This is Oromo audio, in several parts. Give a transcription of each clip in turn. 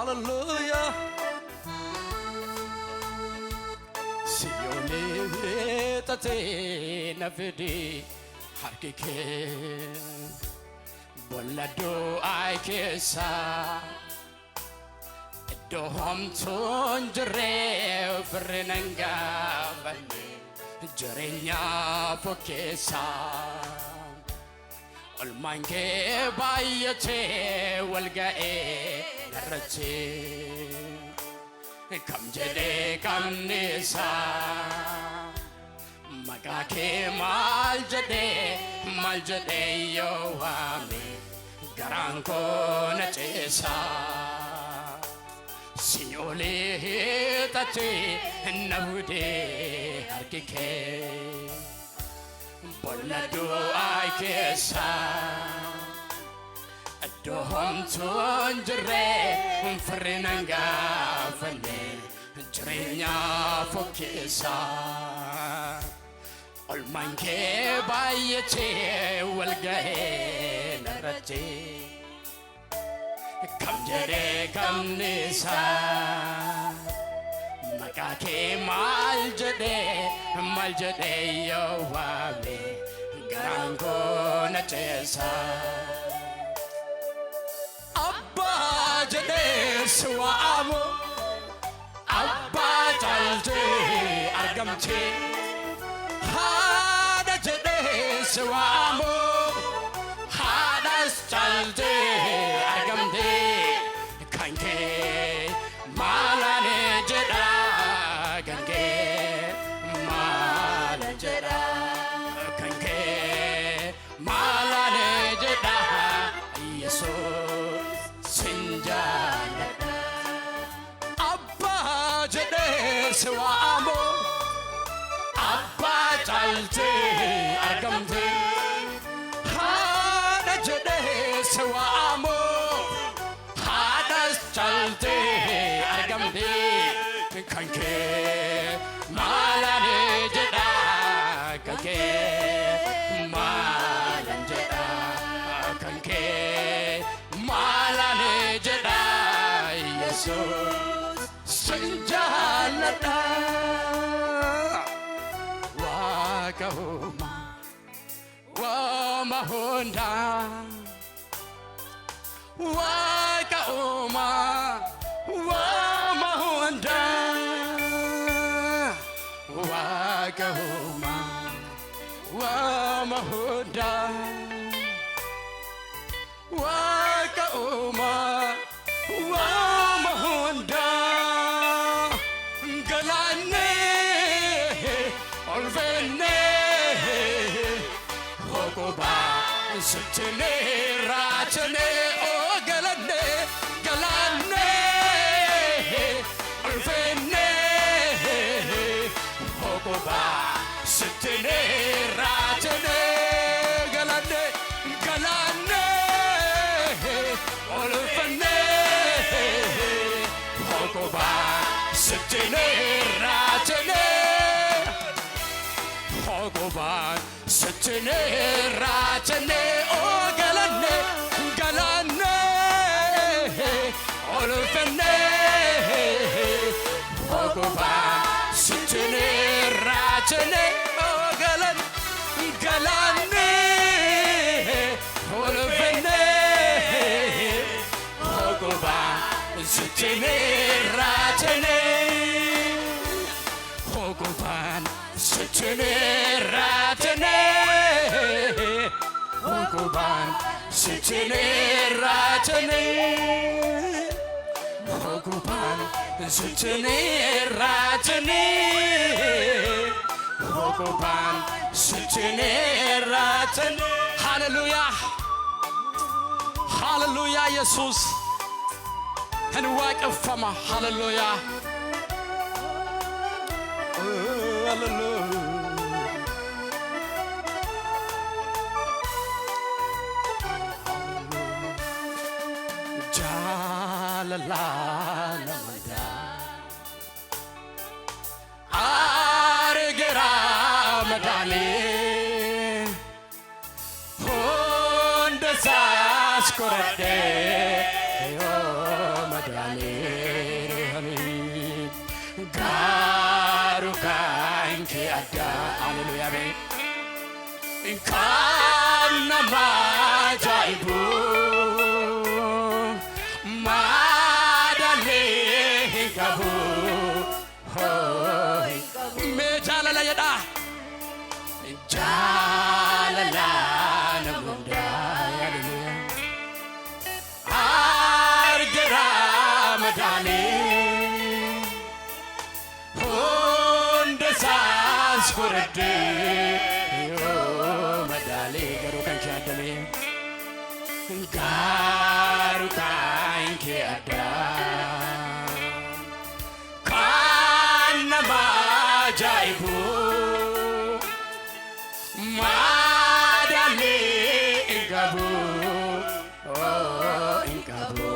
hallelujah Sioni tate nafidi harkike bolado aikesa dohom tunjre frenanga bane jerenya fokesa almange bayete walgae narche kam jede kam nisa magake mal jede yo ame garanko nachesa signole tate nahude harkike bolado aikesa adohom tunjre frenanga fane jerenya fokesa almanke bayete walgae narate kam jere kam nisa magake mal jade yo wame garango nachesa abba jade swamo abba jalje argamche hada jade swamo hadas jalje argamde kanke malane jada kanke malane jada kanke malane jada yesus sinjana abba jade swamo abba jalje argamde hada jade swamo hadas jalje argamde kanke malane jada kanke malane jada kanke malane jada yesus sinjalada wakahoma wa mahonda wakahoma wa mahonda wakahoma wa mahonda wakahoma wa mahonda galane olvene hokoba sutene rachane o galane olvene hokoba sutene rachane galane olvene hokoba sutene rachane hokoba sutene rachane o galane olvene hokoba sutene rachane o galane olvene hokoba sutene rachane hokoban sutene rachane hokoban sutene rachane hokoban sutene rachane hokoban sutene rachane hallelujah hallelujah Jesus and work of fama hallelujah hallelujah jalala namada argera madale honda sas korade yo madale garu kanke adda hallelujah be kana majaibu madale gabu hoy me jalala yada jalala namunda hallelujah argara madale Kurade yo madale garu kanke adame garu kanke ada kana majaibu madale gabu oh gabu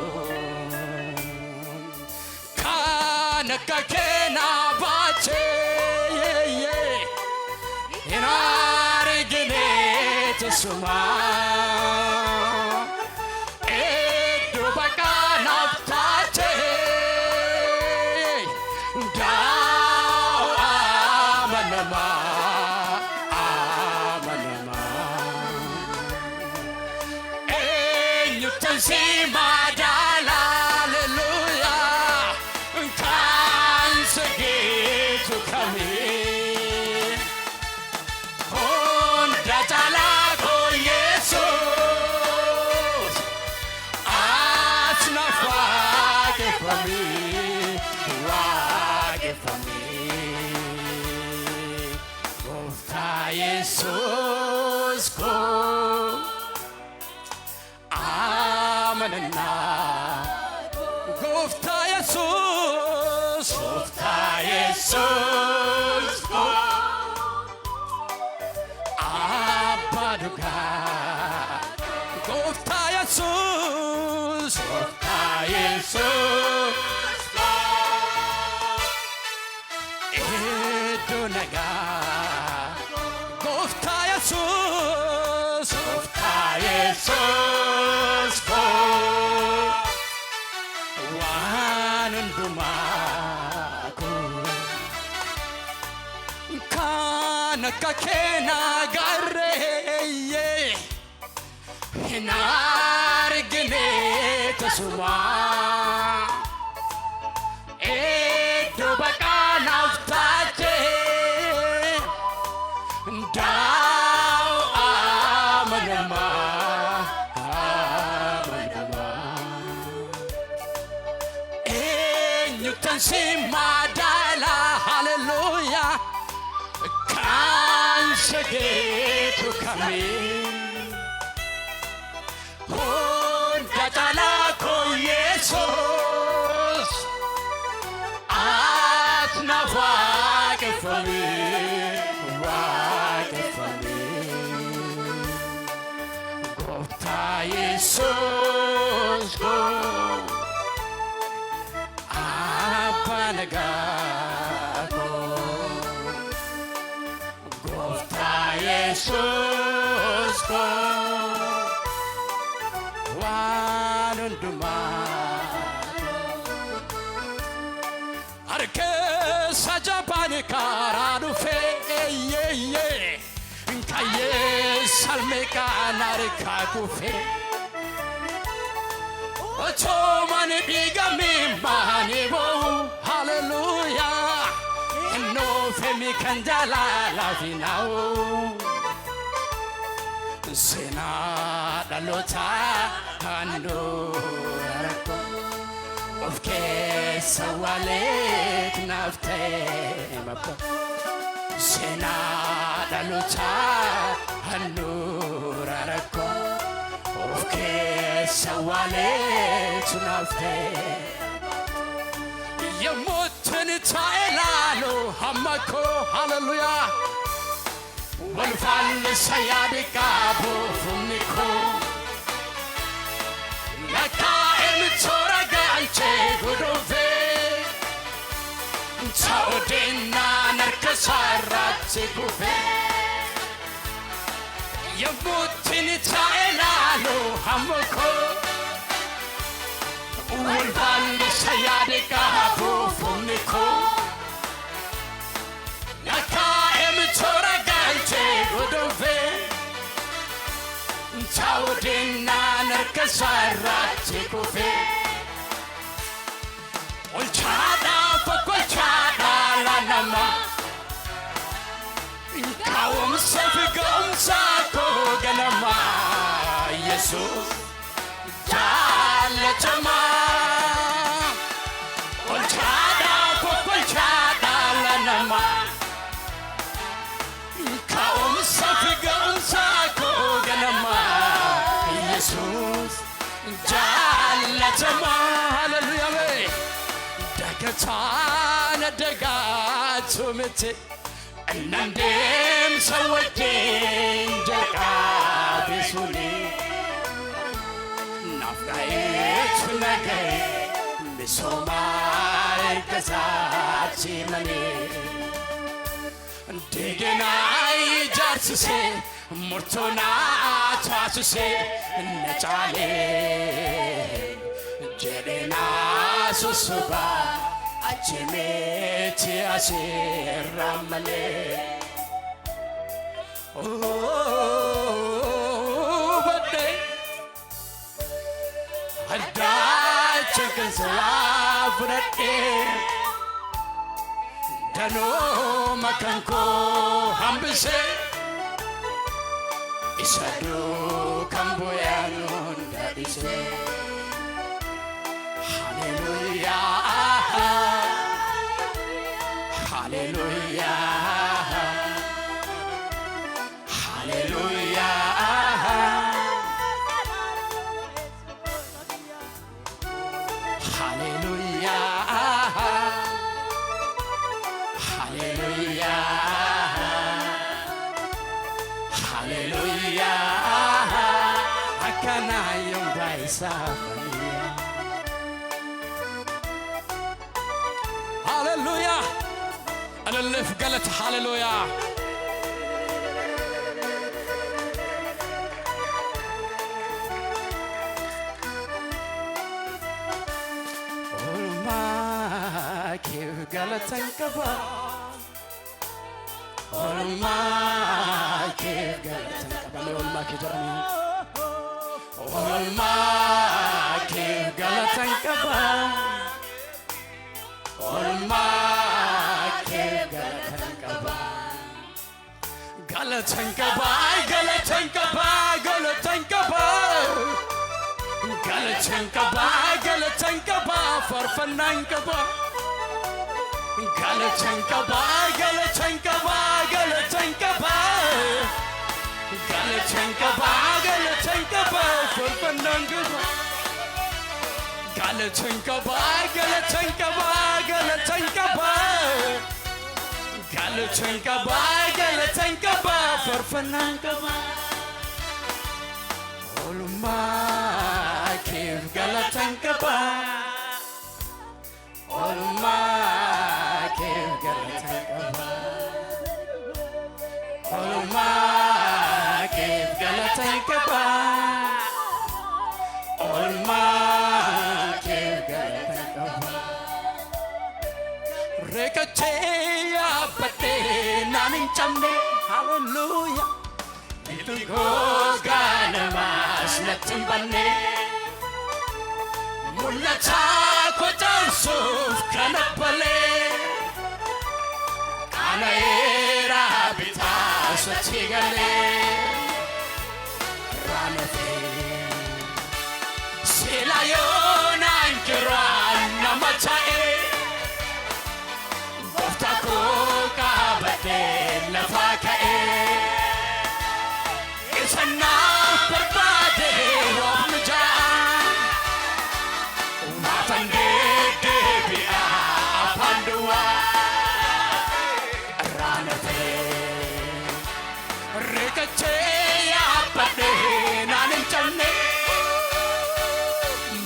kana kakena bache Suma edo bakana tate dao amanama nyutansi madala hallelujah kan sege to kami honda jala Jesus ko amanna Gofta Jesus ko abaduga Gofta Jesus ko edonaga Jesus ko wanundumaku kana kakena garre hinargine tasuma edo bakana uftache dao amanama si madala hallelujah kan sege to kami honda jala ko Jesus atna wake for me Gofta Jesus go Nagako Gofta Jesus ko wanundumaku arke sajapani karadu fe kaye salmeka narikaku fe ocho mani bigami mani bo hallelujah no femi kanjala la finao sena dalota ando arako ofke sawale nafte mapa sena dalota ando arako ofke sawale tunafte የሞትን ታይላሉ ሐመኮ ሃሌሉያ ወልፋል ሰያድቃ ቦፉኒኮ ለካ ኤምቶረጋ አንቼ ጉዶፌ ታኦዴና ነርከሳራት ኩፌ የሞትን ታይላሉ ሐመኮ Ulvalli sayade kabu funiko Naka emtora galte godove Chaudina narkasarati kufe Olchada pokolchada la nama Kawum sefigum sako ganama Jesus Jalatama Olchada pokolchada la nama Kawum sefigum sako ganama Jesus Jalatama Hallelujah Dagatana dagatumite Nandem sawatin jakabisuli Nafkaet nagay misomay kasati mani Diginay jarsuse murtona tasuse nachale Jelena susuba Achimeti asirramale Oh bade Adda chakan salafrate Dano makanko hambise Isadu kamboyanon dadise Hallelujah Hallelujah Hallelujah Hallelujah Hallelujah Hallelujah Akana yung baisa Hallelujah ألف قالت هاليلويا أولما كيف قالت انكبا أولما كيف قالت انكبا أولما كجرمي أولما كيف قالت انكبا أولما Galatankaba, Galatankaba, Galatankaba, Galatankaba, Galatankaba, Farfanankaba, Galatankaba, Galatankaba, Galatankaba, Galatankaba, Galatankaba, Farfanankaba, Galatankaba, Galatankaba, Galatankaba. Galatankaba, Galatankaba, Farfanankaba Olma, Kif Galatankaba Olma, Kif Galatankaba Olma, Kif Galatankaba Olma, Kif Galatankaba Rekacheya pate namin chamne hallelujah Itu gana mas natimbane Mula chako jansuf kanapale Kana era bita satigale Ranate Silayon ankiran namachae Tako kabate lafakae Isana perbade wamja Umafande debia apandua Ranate Rekache apade nanin chamne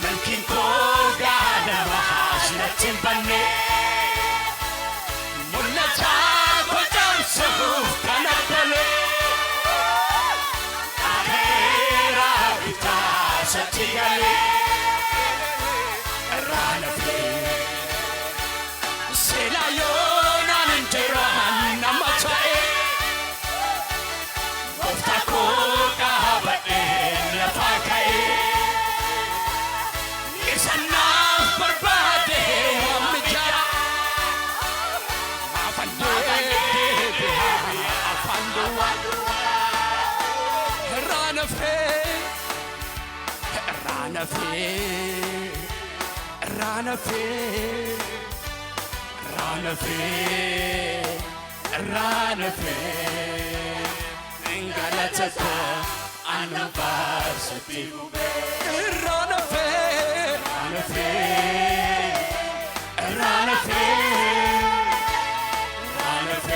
Melkin ko gana mahas na timbane ራነፌ ራነፌ ራነፌ ራነፌ ራነፌ እንጋለተኮ አንባሰቲው ራነፌ ራነፌ ራነፌ ራነፌ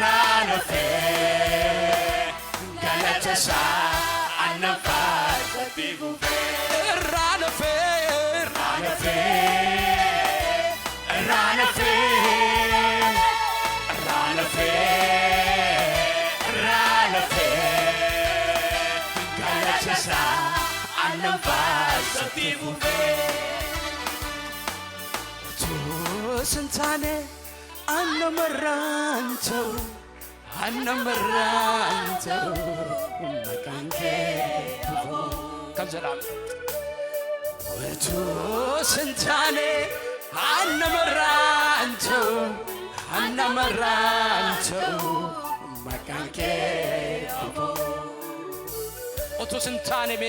ራነፌ ጋለተሳ አንባሰቲው ራነፌ ራነፌ ራነፌ ራነፌ ራነፌ ጋለተሳ አንባሰቲው ስንታኔ አነመራንተው አነመራንተው መካንኬ ከዘራም ወቱ ስንታኔ አነመራንተው አነመራንተው መካንኬ ወቱ ስንታኔ ሜ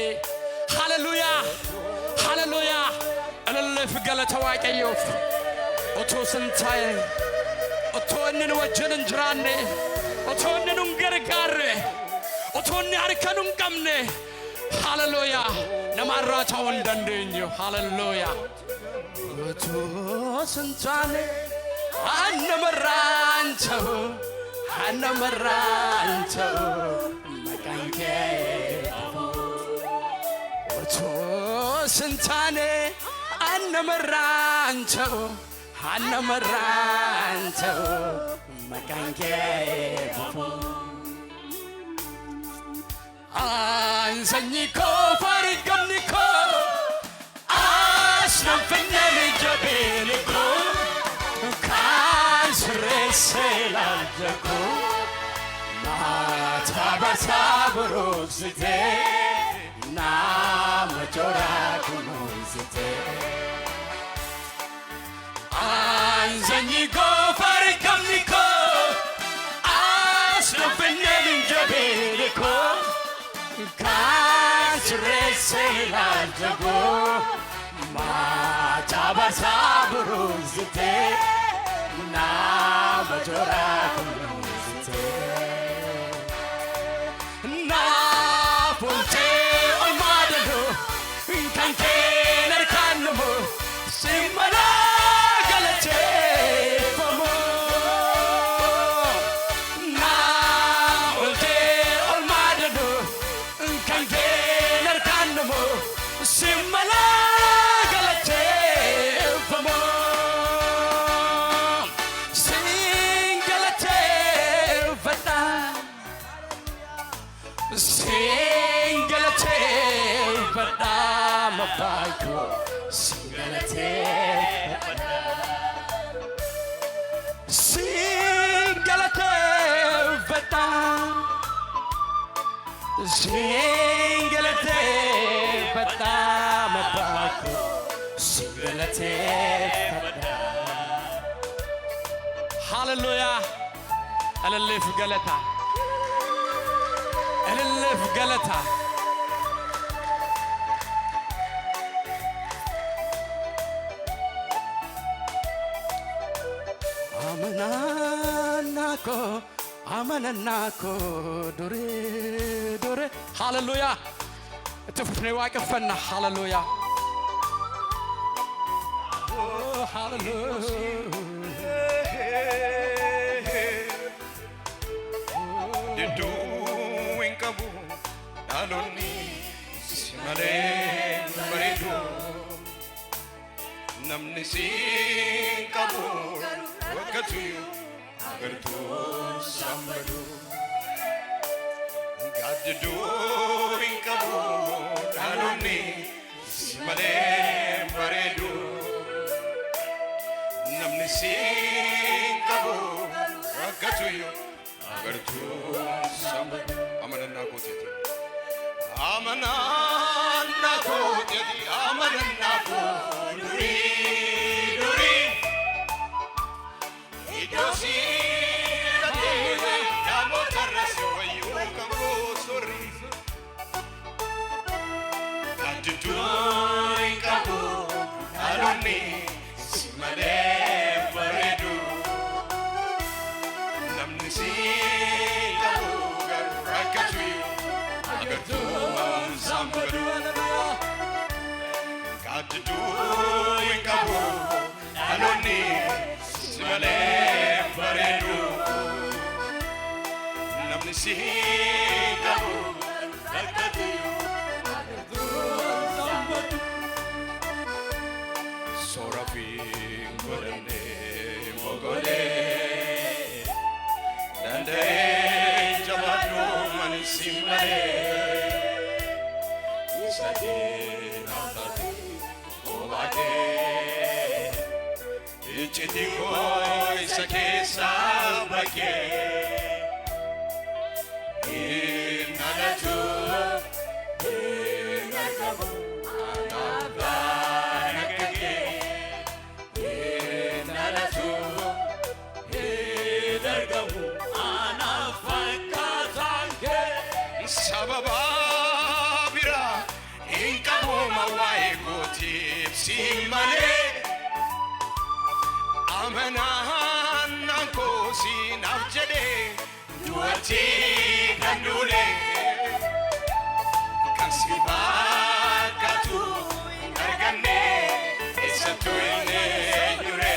ሃሌሉያ ሃሌሉያ እልልፍ ገለተዋ ቀዮፍ ወቱ ስንታኔ ወቱንን ወጀንን ጅራኔ ወቱንን ገርጋሬ ወቱን አርከኑን ቀምኔ ሃሌሉያ ለማራታው እንደንደኝ ሃሌሉያ ወቱ ስንታኔ አነመራንተው አነመራንተው መካንኬ ወቱ ስንታኔ አነመራንተው አነመራንተው መካንኬ አንሰኝኮ ፈሪገምኒኮ አስነፍነን ጀቤልኮ ካንስሬሴላልጀኮ ማታበሳብሮዝቴ ናመጆራኩኖዝቴ አንሰኝኮ ፈሪገምኒኮ አስነፍነን ጀቤልኮ ካንስሬሴላልጀኮ ማታበሳብሮዝቴ ናመጆራኩኖዝቴ ናፎልቴ ኦልማደሎ ካንኬ ነርካንሞ ሲመላ ገለቴ ፈሞ ናፎልቴ ኦልማደሎ ካንኬ ነርካንሞ ሲመላ ገለቴ ፈሞ ሲንገለቴ ፈታ ሲንገለቴ ፈታ መባይኮ ሲንገለቴ ፈታ ሲንገለቴ ፈታ ሲንገለቴ ፈታ መባይኮ ሲንገለቴ ፈታ ሃሌሉያ እልልፍ ገለታ እልልፍ ገለታ አመናናኮ አመናናኮ ዱሬ ዱሬ ሃሌሉያ እትፍኔ ዋቅፈና ሃሌሉያ ሃሌሉያ Qabu dhalonni malee bareedu namni si qabu wakkatu agartuu sammadu gaaddu hin qabu dhalonni malee bareedu namni si qabu wakkatu agartuu sammadu amananna kooteti amananna kooteti amananna ko duri duri idosi namo tarasi wayu kambo sur Kaduduin kabu aloni simale baredu namni si kabu garakatu agatu sambadu kaduduin kabu aloni simale baredu namni si kabu garakatu Sorafin gorane mogole dande jamanu manisimale isade natati obade ichiti koi sake sabake inalatu inagabu Sababira inkabu mawai gotip simale amana nanko sinavjade duati kandule kasibakatu nargane esatuine yure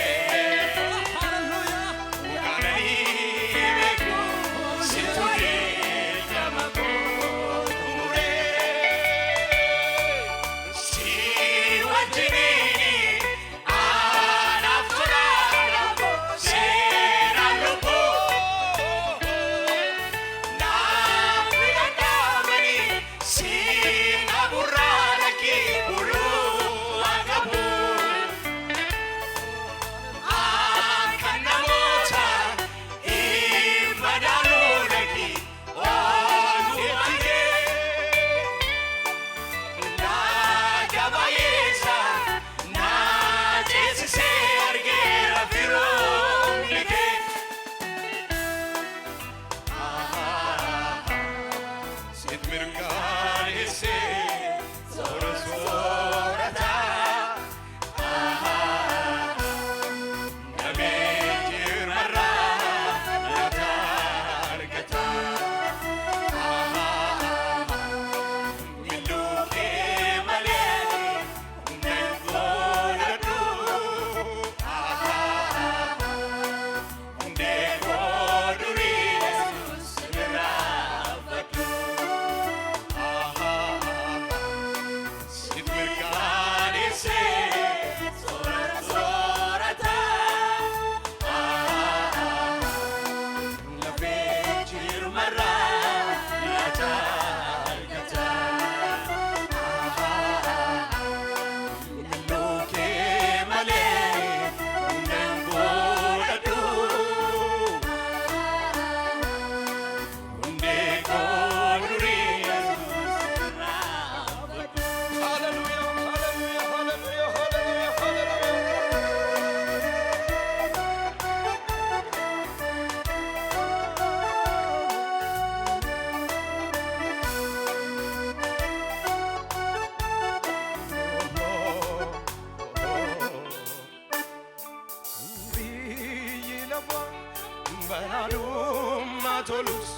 Tolus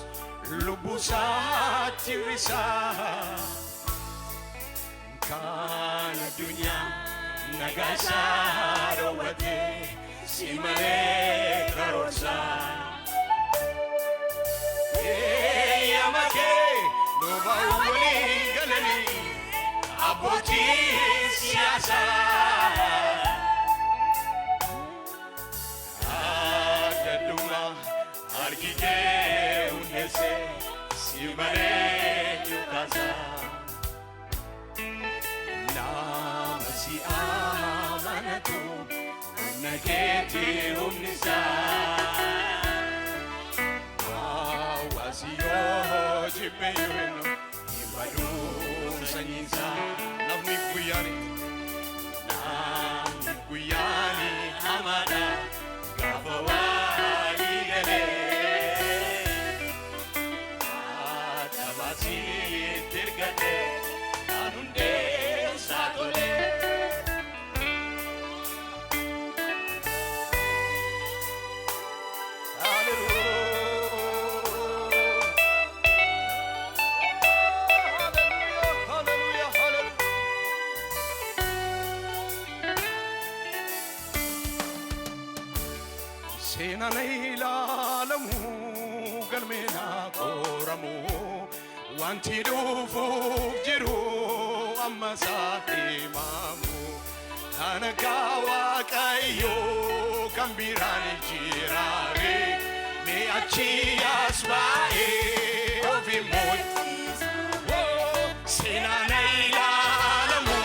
lubusati risa kana dunya nagasaro wate simale karosa yamake no bawali galani aboti siasa aduma argike unese simale yukaza namasi amanatu nageti umnisa awasiyo jipeyueno ibadu sanyinsa namni kuyani amada gafawali gale atabasi tirgate anunde ilaalamu galmeena qoramu wanti dhufuuf jiru amma saahimamu kana Waaqayyo kan biraan jiraare me achi asbaa'e ofiimmoo seenaan ilaalamu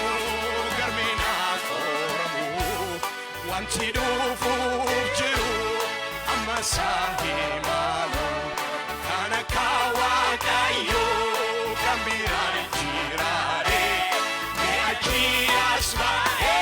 galmeena qoramu wanti dhufuuf jiru amma saahimamu kana Waaqayyo kan biraan jiraare me achi asbaa'e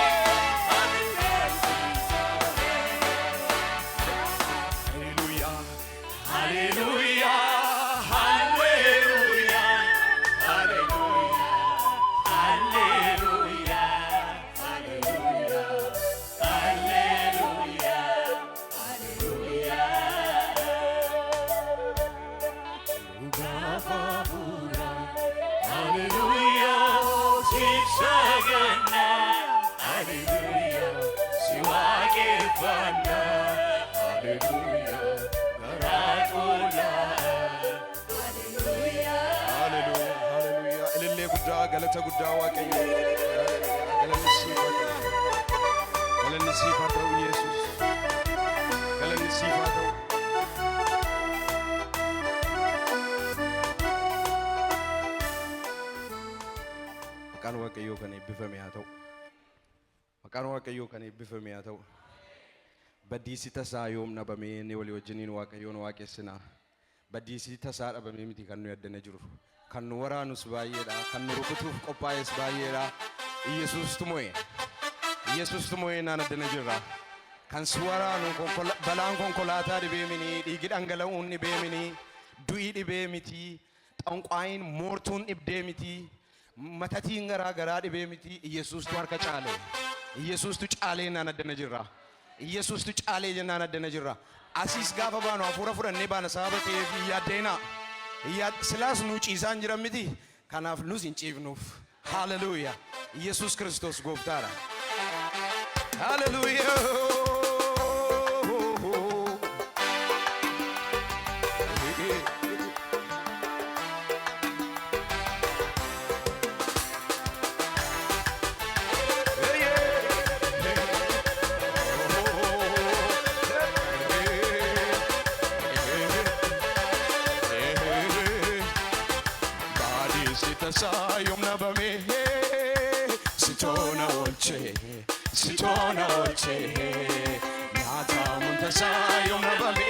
galata guddaa Waaqayyo galanni siif haa ta'u Yesuus galanni siif haa ta'u maqaan Waaqayyoo kan eebbifame haa ta'u maqaan Waaqayyoo kan eebbifame haa ta'u baddiisi tasaa yoom dhabamee inni walii wajjiniin Waaqayyoon waaqessinaa baddiisi tasaa dhabamee miti kan nu yaddane jiru kan nu waraanus baay'eedha kan nu rukutuuf qophaa'es baay'eedha Yesuus tumo'ee naan addana jirra kan si waraanu balaan konkolaataa dhibee miti dhiigi dhangala'uun dhibee miti du'i dhibee miti xanqaayin moortuun dhibdee miti matatiin garaa garaa dhibee miti Yesuustu harka caale Yesuustu caalee naan addana jirra Yesuustu caalee jennaan addana jirra asiis gaafa baanu hafuura fudhannee baana sababa ta'eef yaaddeena silaas nu ciisaan jiran miti kanaaf nus hin ciifnuuf haleluuyaa Yesuus Kiristoos gooftaadha haleluuyaa Sayom nabame sitona olche nata munta sayom nabame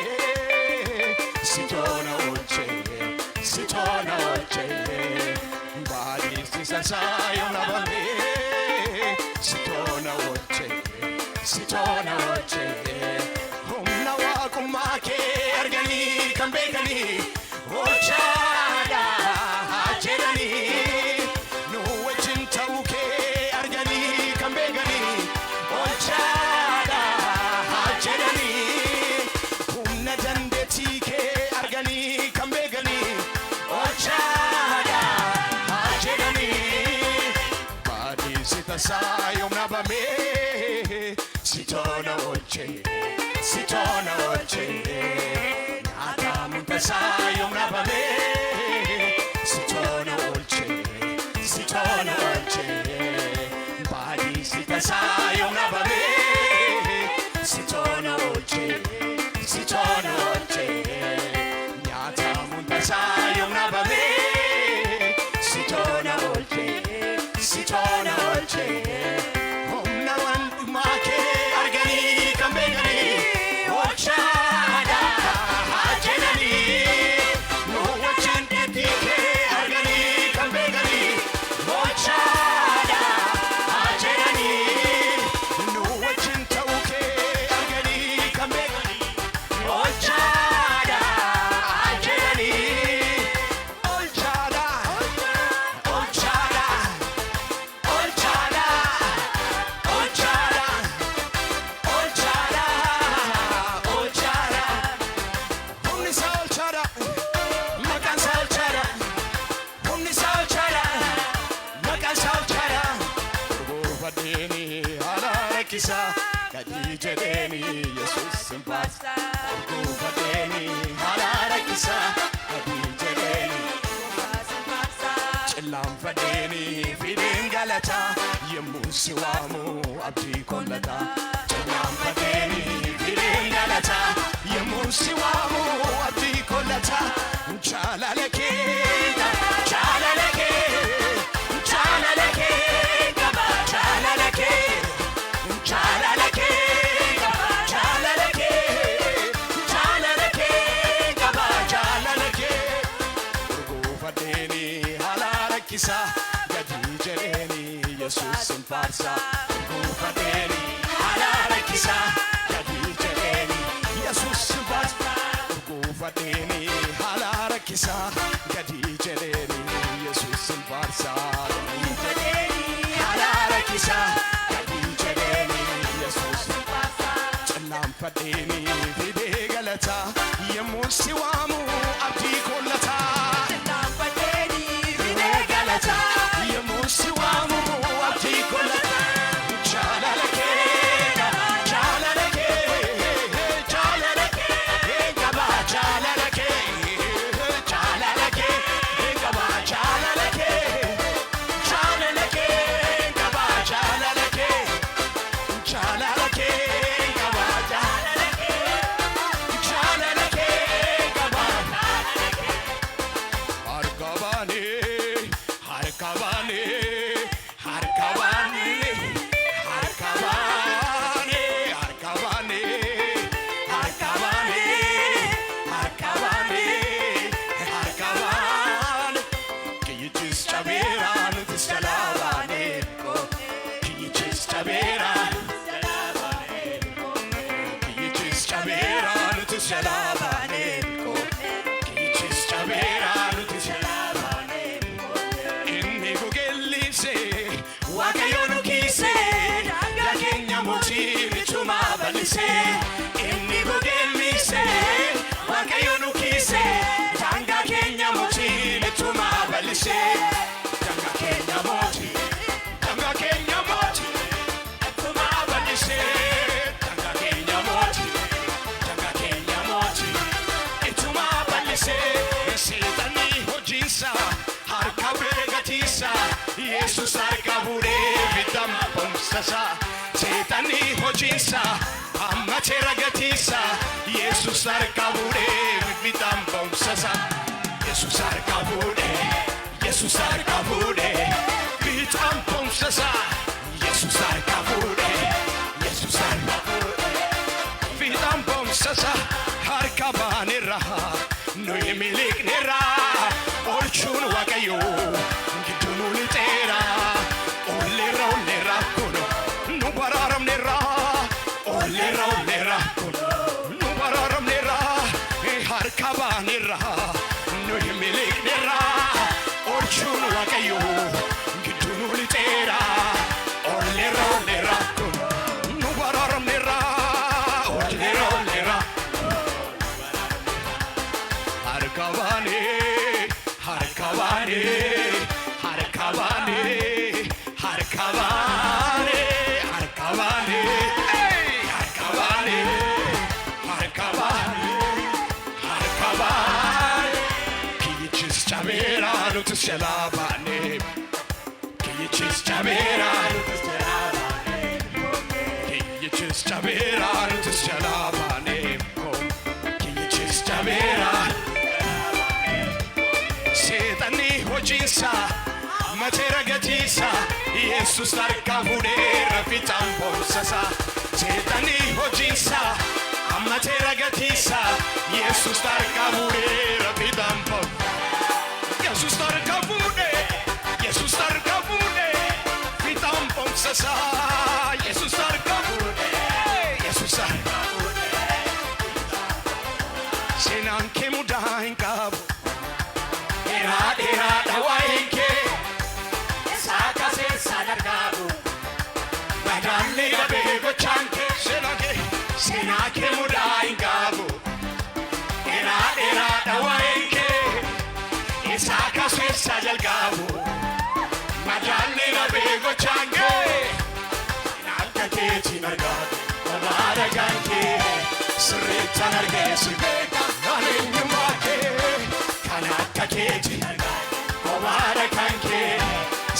sitona olche badi sisa sayom nabame sitona olche humna wa kumake argani kambekani olchada jedani no wajin tauke argani kambegani olchada jedani humna dandeti ke argani kambegani olchada jedani badi sita sayom nabame sitona olche adam sayom nabame Sitona olche badi sita sayom nabame Sitona olche nyata munta sayom nabame Sitona olche humna wan make argani kambegani olchada jedani no wachin etike argani kambegani olchada jedani no wachin tauke argani kambegani olchada jedani olchada gadi jedheni Yesuusin faarsa urgufateni halaala kisa gadi jedheni cillanfadeni fideen galata yemmuu si waamu abdii kollata cillanfadeni fideen galata yemmuu si waamu abdii kollata jaalala kee jaalala kee jaalala kee gaba jaalala kee jaalala kee jaalala kee jaalala kee gaba jaalala kee urgufateni halaala kisa gadi jedheni Yesuusin faarsa urgufateni halaala kisa gadi jedheni Yesuusin faarsa urgufateni halaala kisa gadi jedheni Yesuusin faarsa urgufateni halaala kisa gadi jedheni Yesuusin faarsa cillanfadeni fidee galata yemmuu si waamu abdii kollata cillanfadeni fidee galata yemmuu si waamu abdii kollata jaalala kee jaalala kee jaalala kee gaba jaalala kee jaalala kee gaba jaalala kee jaalala kee gaba jaalala kee jaalala kee gaba jaalala kee jaalala kee gaba harkabane harkabane harkabane harkabane harkabane harkabane harkabane harkabane kiychis chaberan tishalabane kiychis chaberan kiychis chaberan tishalabane kiychis chaberan tishalabane inni gugellise waaqayyoon kise yakeenya mootii bichuma balise inni gugellise waaqayyoon kise tanga keenya mootii bichuma balise tanga keenya mootii bichuma balise tanga keenya mootii bichuma balise seetani hojiinsa harka beekatiisa Yesuus harka fuudhee bitam bomsasa seetani hojiinsa amma ragatiisa Yesuus harka fuudhee bitam bomsasa Yesuus harka fuudhee Yesuus harka fuudhee bitam bomsasa Yesuus harka fuudhee Yesuus harka fuudhee bitam bomsasa harka baanirra nuyi miliqnirra olchuun waaqayyoo gidduu nu teera olleerra kun nu baraaramneerra olleerra kun nu baraaramneerra harka baanirra nuyi miliqnirra olchuun waaqayyoo gidduu nu teera olleerra kun nu baraaramneerra olleerra harkabane harkabane harkabane harkabane harkabane harkabane harkabane harkabane kiychis chaberan tishalabane kiychis chaberan tishalabane kiychis chaberan tishalabane kiychis chaberan seetani hojiinsa matera gatiisa Yesuus harka fuudhee rafitaan boonsasa seetani hojiinsa matera gatiisa Yesuus harka fuudhee rafitaan boonsasa Yesuus harka fuudhee Yesuus harka fuudhee fitaan boonsasa Yesuus harka fuudhee Yesuus harka fuudhee seenaan kee mudaa hin qabu Era dawaike saka se sadargabu Badalli da bego chanke senake mudai gabu Era dawaike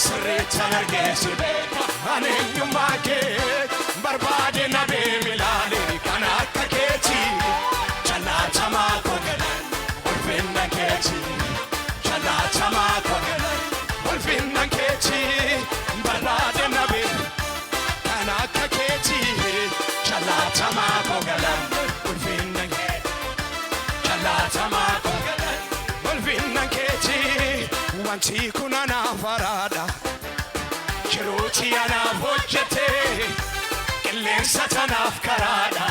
sirriitti argeessi beeka ani eenyummaa kee barbaade na beemi ilaali kan akka keeti jaallatamaa koo galan ulfinna keeti jaallatamaa koo galan ulfinna keeti barbaade na beemi kan akka keeti jaallatamaa koo galan ulfinna keeti jaallatamaa koo galan ulfinna keeti wanti kun anaaf araada jiruuti anaaf hojjete qilleensa tanaaf karaadha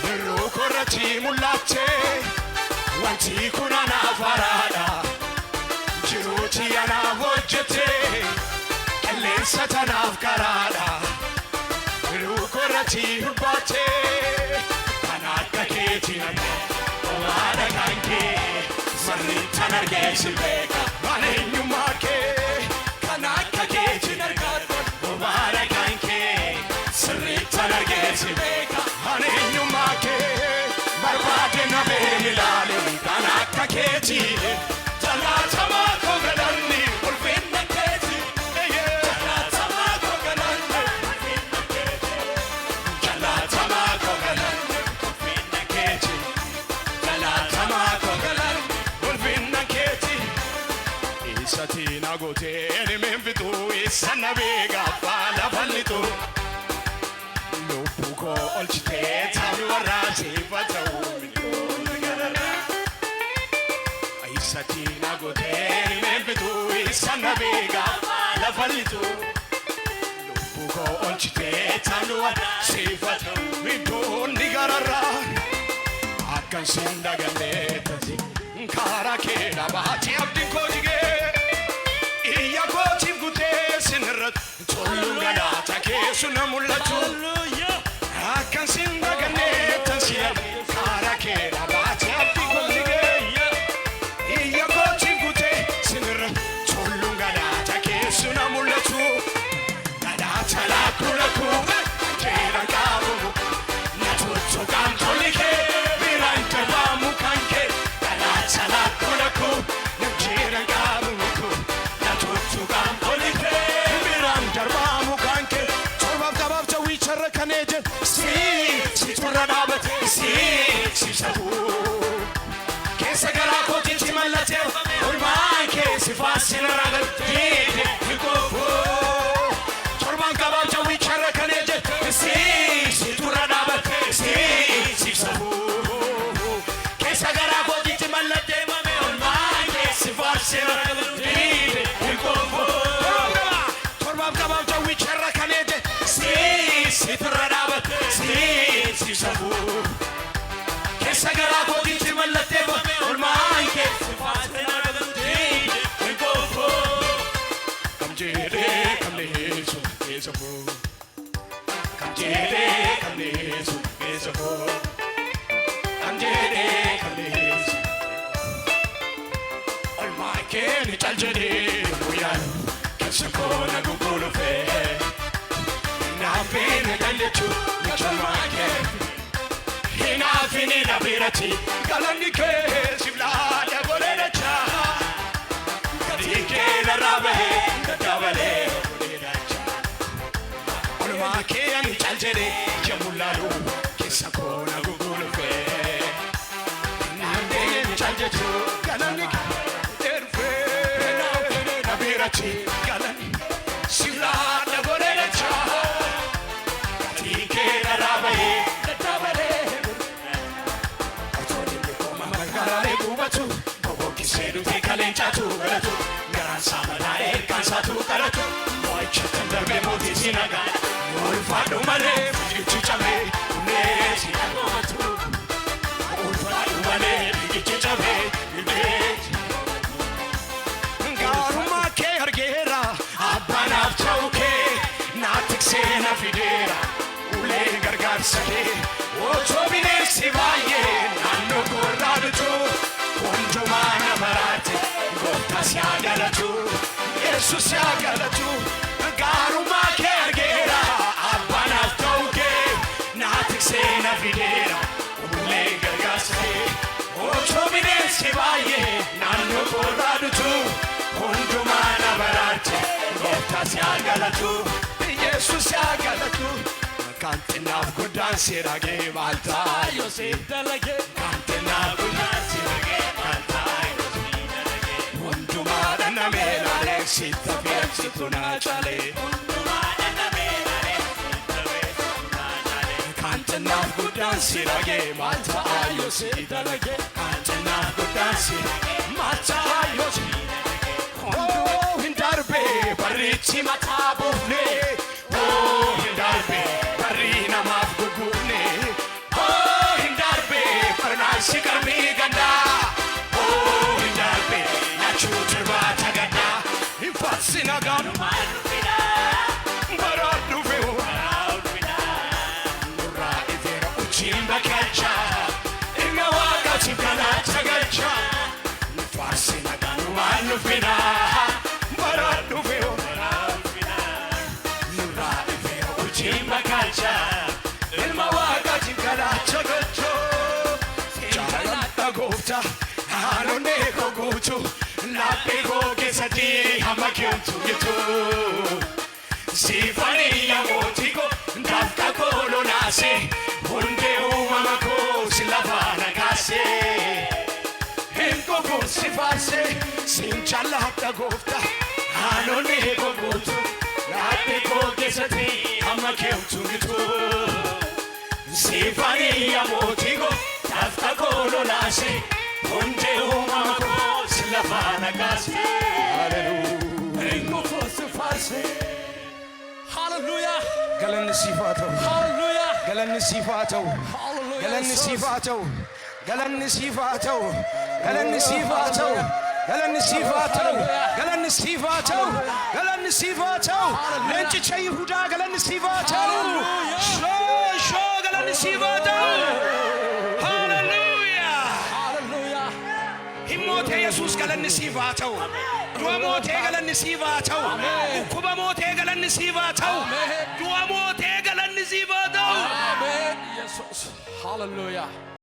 yeroo korratti mul'atte wanti kun anaaf araada jiruuti anaaf hojjete qilleensa tanaaf karaadha yeroo korratti hubbate kan akka keeti omaadha kan kee sirriitti argeessi beeka ani eenyummaa kee kan akka keeti omaadha kan kee sirriitti argeessi beeka ani eenyummaa kee barbaade na beemi ilaali kan akka keeti jaallatamaa koo galanni ulfinna keeti jaallatamaa koo galanni ulfinna keeti jaallatamaa koo galanni ulfinna keeti jaallatamaa koo galanni ulfinna keeti isatti na gootee ni menfitu isa na beeka faala bal'itu lubbu koo olchitee taa'u warraa sifata'u milkoonni gararraa isatti na gootee ni menfitu isa na beeka faala bal'itu lubbu koo olchitee taa'u warraa sifata'u milkoonni gararraa akkan sin daganne tati karaa kee dhaabate abdiin koo jigee iyya kootiif gutee sinirratti tolluun galaata keessa na mul'atu akkan sin daganne tati karaa kee dhaabate abdiin koo jigee iyya kootiif gutee sinirratti tolluun galaata keessa na mul'atu galaata laakulaku jeeran qaabu na tuttuqaan tolli kee biraan jabaamu kan kee galaata laakulaku na jeeran qaabu na tuttuqaan tolli kee biraan jabaamu kan kee torbaaf gabaaf jawwii charra kan eeje si turra dhaabate si safuu keessa garaa kootiitti mallatee olmaan kee si faasina ragaltee hikoofoo torbaaf gabaaf jawwii charra kan eeje si turra dhaabate si safuu keessa garaa kootiitti mallatee olmaan kee si faasina ragaltee hikoofoo torbaaf gabaaf jawwii charra kan eeje si turra dhaabate si safuu keessa garaa kootiitti mallatee olmaan kee si faasina ragaltee hikoofoo kam jedhee kam leessu keessa foo kam jedhee kam leessu keessa foo kam jedhee kam leessu olmaan kee ni cal jedhee guyyaan keessa koo na gugulufee naafii na gallechu na chalmaa kee hinaafini na birati galanni kee siblaadha goleedachaa gadii kee narraa bahee daddabalee goleedachaa olmaa kee ani cal jedhee jamullaalu keessa koo na gugulufee naafini ni cal jechuu galanni kee erfee naafini na birati galanni siblaadha goleedachaa gadii kee narraa bahee daddabalee Garale gubatu, boboki sedu te kalenchatu galatu, garan samana kan satu galatu, moi chatan be moti sinaga, ol fadu male, fuji chame, ne sinagomatu, ol fadu male, fuji chame, ne. Garuma ke argera, abana chauke, natik se na fidera, ule gargar sake, o chobine sivaye, nanno gordalutu, konjo mana barate, gota siagalatu, Jesus siagalatu, garuma ke argera, abana chauke, natik se na fidera, ule gargar sake, o chobine sivaye, nanno gordalutu, konjo mana barate. galatu Yesus ya galatu Kantinaaf guddaan siragee maaltaa Yoosef dalagee Kantinaaf guddaan siragee maaltaa Yoosef dalagee Hundumaa dhandhamee laalee sitta beeksitu naa caalee Hundumaa dhandhamee laalee sitta beeksitu naa caalee Kantinaaf guddaan siragee maaltaa Yoosef dalagee Kantinaaf guddaan siragee maaltaa Yoosef Oh, hindarbe barichi mataa buufnee Oh, hindarbe bari namaaf gugguufne Oh, hindarbe barnaasi qarmii gandaa Oh, hindarbe laachuu tirbaata gandaa Hinfarsi nagaanumaan dhufinaa Baraa dhufeewu Nurraa ifeera uchiin bakkalchaa Ilma waaqaatiif kanaacha galchaa Hinfarsi nagaanumaan dhufinaa Baraa dhufeewu Nurraa ifeera uchiin bakkalchaa Ilma waaqaatiif kanaacha galchoo Jaaladha goofta haanonnee koo guutu Laphee koo keessatti hamma keemtu gitu Siifanii yaa mootii koo dafqa koo lolaase Hundee uumama koo si lafaa nagaase Hin goguun si faarse siin jaaladha goofta haanonnee koo guutu Laphee koo keessatti hamma keemtu gitu Siifanii yaa mootii koo dafqa koo lolaase Hundee uumama koo si lafaa nagaase Hallelujah Hin goguun si faarse Hallelujah. Galanni siif haa ta'u Hallelujah. Galanni siif haa ta'u Hallelujah. Galanni siif haa ta'u Galanni siif haa ta'u Galanni siif haa ta'u Galanni siif haa ta'u Galanni siif haa ta'u Galanni siif haa ta'u Leencicha Yihuudaa galanni siif haa ta'u Shoo galanni siif haa ta'u Hallelujah Hallelujah. Himmootee Yesuus galanni siif haa ta'u Du'a mootee galanni siif haa ta'u Dhukkuba mootee galanni siif haa ta'u Du'a mootee galanni siif haa ta'u Amen. Jesus. Hallelujah.